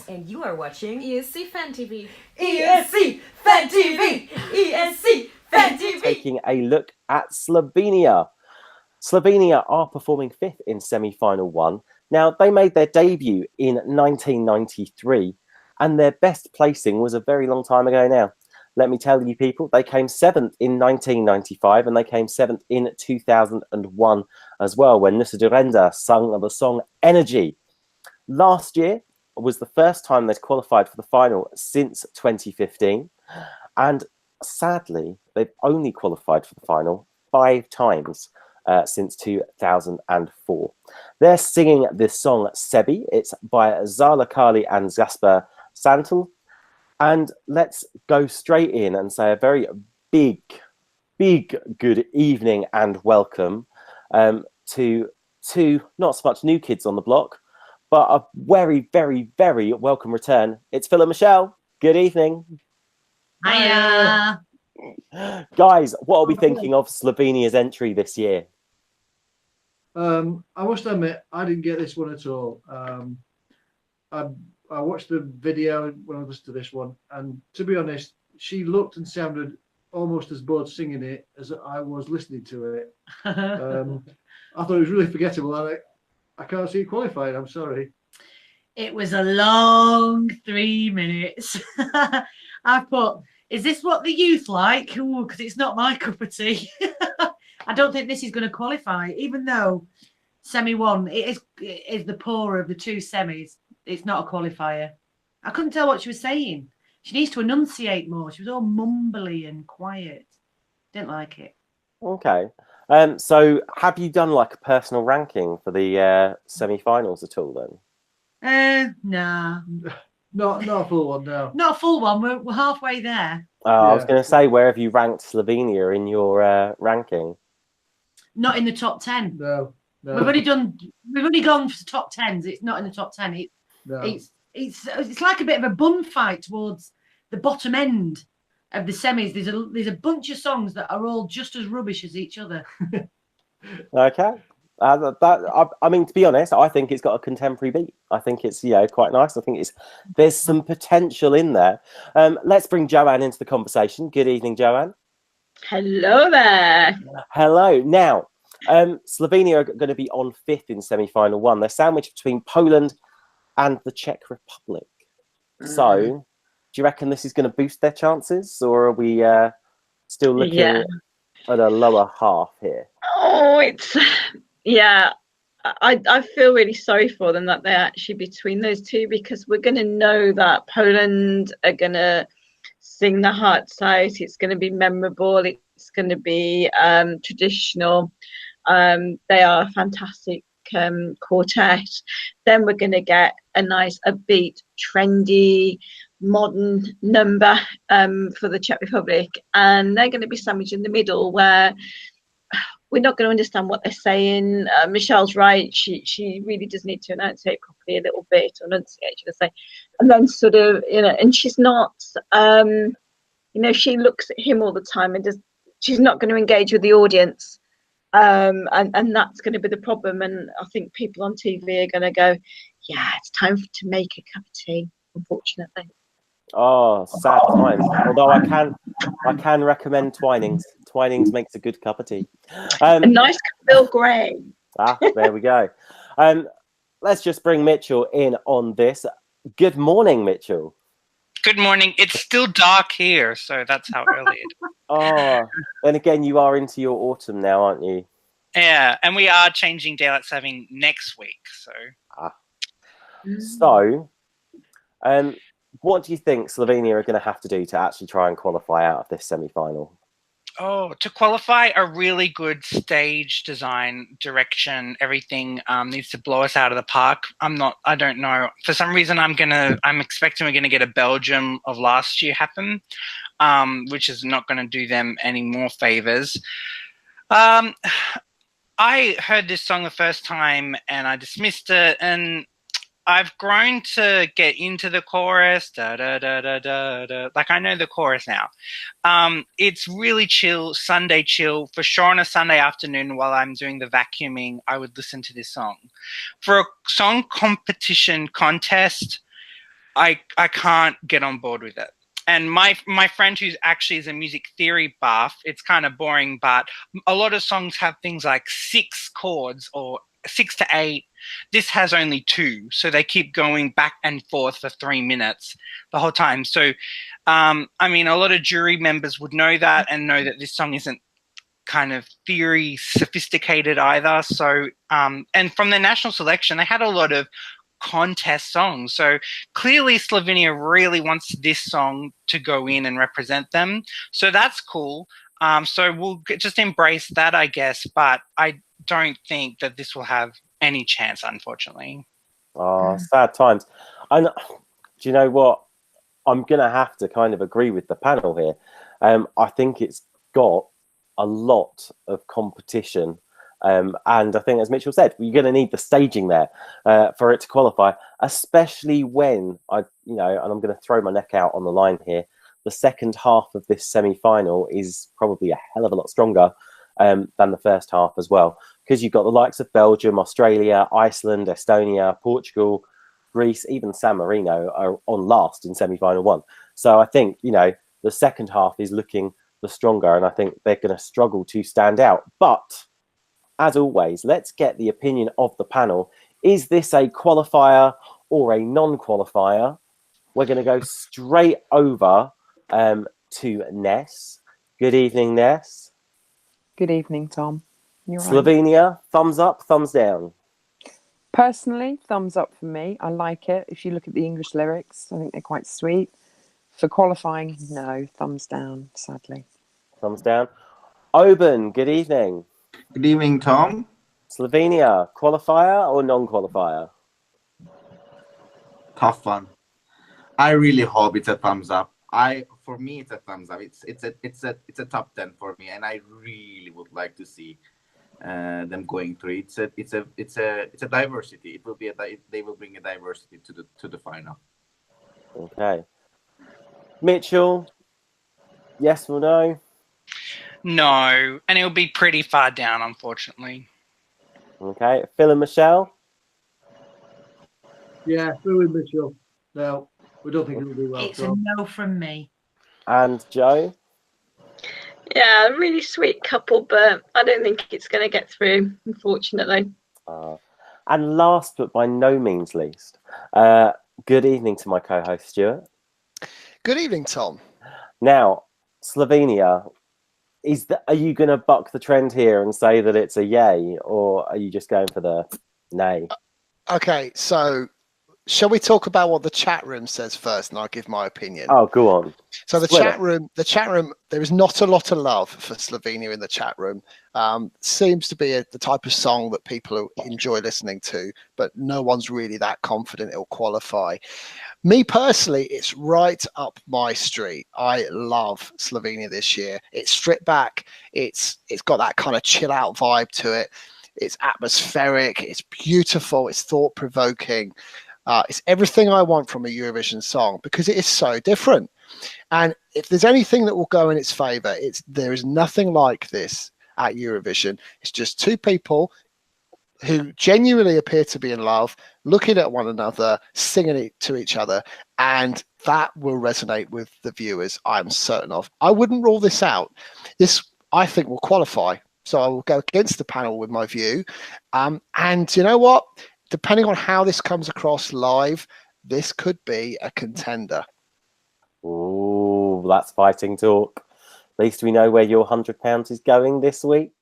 And you are watching ESC Fan TV. ESC Fan TV! ESC Fan TV! Taking a look at Slovenia. Slovenia are performing 5th in semi-final 1. Now, they made their debut in 1993, and their best placing was a very long time ago now. Let me tell you, people, they came 7th in 1995, and they came 7th in 2001 as well, when Nuša Derenda sung the song Energy. Last year was the first time they'd qualified for the final since 2015, and sadly, they've only qualified for the final 5 times since 2004. They're singing this song Sebi. It's by Zala Kralj Gašper Šantl. And let's go straight in and say a very big good evening and welcome to two, not so much new kids on the block, but a very welcome return. It's Phil and Michelle. Good evening. Hiya. Guys, what are we thinking of Slovenia's entry this year? I must admit, I didn't get this one at all. I watched the video when I listened to this one, and to be honest, she looked and sounded almost as bored singing it as I was listening to it. I thought it was really forgettable, and I can't see it qualified. I'm sorry. It was a long 3 minutes. I put, is this what the youth like? Oh, because it's not my cup of tea. I don't think this is going to qualify, even though semi-1 is the poorer of the 2 semis. It's not a qualifier. I couldn't tell what she was saying. She needs to enunciate more. She was all mumbly and quiet. Didn't like it. Okay. So have you done like a personal ranking for the semi-finals at all then? Nah. Not a full one, no. Not a full one. We're halfway there. I was going to say, where have you ranked Slovenia in your ranking? Not in the top 10. No. We've only gone for top 10s. It's not in the top 10. It's like a bit of a bun fight towards the bottom end of the semis. There's a bunch of songs that are all just as rubbish as each other. Okay. I mean, to be honest, I think it's got a contemporary beat. I think it's quite nice. I think there's some potential in there. Let's bring Joanne into the conversation. Good evening, Joanne. Hello there. Hello. Now, Slovenia are going to be on 5th in semi-final 1. They're sandwiched between Poland and the Czech Republic. So, do you reckon this is going to boost their chances, or are we still looking at a lower half here? Oh, I feel really sorry for them that they're actually between those two, because we're going to know that Poland are going to sing the hearts out. It's going to be memorable. It's going to be traditional. They are a fantastic quartet. Then we're going to get a nice upbeat, trendy, modern number for the Czech Republic, and they're going to be sandwiched in the middle where we're not going to understand what they're saying. Michelle's right. She really does need to enunciate properly a little bit, enunciate, should I say, and then sort of, and she's not, she looks at him all the time and she's not going to engage with the audience. And that's going to be the problem. And I think people on TV are going to go, yeah, it's time to make a cup of tea, unfortunately. Oh, sad times. Although I can recommend Twinings. Twinings makes a good cup of tea. A nice Bill Gray. There we go. Let's just bring Mitchell in on this. Good morning, Mitchell. Good morning. It's still dark here, so that's how early it is. Oh, then again, you are into your autumn now, aren't you? Yeah, and we are changing daylight saving next week. So, what do you think Slovenia are going to have to do to actually try and qualify out of this semi-final? Oh, to qualify, a really good stage design, direction, everything needs to blow us out of the park. I don't know. For some reason, I'm expecting we're going to get a Belgium of last year happen, which is not going to do them any more favors. I heard this song the first time and I dismissed it, and I've grown to get into the chorus, da da da da da da. Like, I know the chorus now. It's really chill, Sunday chill. For sure on a Sunday afternoon while I'm doing the vacuuming, I would listen to this song. For a song competition contest, I can't get on board with it. And my friend who's actually is a music theory buff, it's kind of boring, but a lot of songs have things like 6 chords or 6 to 8. This has only 2, so they keep going back and forth for 3 minutes the whole time. So, I mean, a lot of jury members would know that and know that this song isn't kind of theory sophisticated either. So, and from the national selection, they had a lot of contest songs. So clearly Slovenia really wants this song to go in and represent them. So that's cool. So we'll just embrace that, I guess. But I don't think that this will have any chance, unfortunately. Oh, sad times. And do you know what? I'm going to have to kind of agree with the panel here. I think it's got a lot of competition. And I think, as Mitchell said, you're going to need the staging there for it to qualify, especially when and I'm going to throw my neck out on the line here. The second half of this semi-final is probably a hell of a lot stronger than the first half as well, because you've got the likes of Belgium, Australia, Iceland, Estonia, Portugal, Greece, even San Marino are on last in semi-final 1. So I think, the second half is looking the stronger, and I think they're going to struggle to stand out. But as always, let's get the opinion of the panel. Is this a qualifier or a non-qualifier? We're going to go straight over to Ness. Good evening, Ness. Good evening, Tom. You're right. Slovenia, thumbs up, thumbs down? Personally, thumbs up for me. I like it. If you look at the English lyrics, I think they're quite sweet. For qualifying, no, thumbs down, sadly. Thumbs down. Oban, good evening. Good evening, Tom. Slovenia, qualifier or non-qualifier? Tough one. I really hope it's a thumbs up. For me, it's a thumbs up. It's a top 10 for me, and I really would like to see them going through. It's a diversity. It will be they will bring a diversity to the final. Okay. Mitchell, yes or no? No, and it'll be pretty far down, unfortunately. Okay. Phil and Michelle? Yeah, through with Mitchell. No, we don't think it will do well. It's a no from me. And Joe? Yeah, a really sweet couple, but I don't think it's going to get through, unfortunately. And last but by no means least, good evening to my co-host, Stuart. Good evening, Tom. Now, Slovenia, are you going to buck the trend here and say that it's a yay, or are you just going for the nay? Okay, so shall we talk about what the chat room says first, and I'll give my opinion? Oh, go on. So the chat room, there is not a lot of love for Slovenia in the chat room. Seems to be the type of song that people enjoy listening to, but no one's really that confident it'll qualify. Me personally, it's right up my street. I love Slovenia this year. It's stripped back. It's got that kind of chill out vibe to it. It's atmospheric. It's beautiful. It's thought provoking. It's everything I want from a Eurovision song because it is so different. And if there's anything that will go in its favour, there is nothing like this at Eurovision. It's just two people who genuinely appear to be in love, looking at one another, singing it to each other, and that will resonate with the viewers, I'm certain of. I wouldn't rule this out. This, I think, will qualify. So I will go against the panel with my view. And you know what? Depending on how this comes across live, this could be a contender. Ooh, that's fighting talk. At least we know where your £100 is going this week.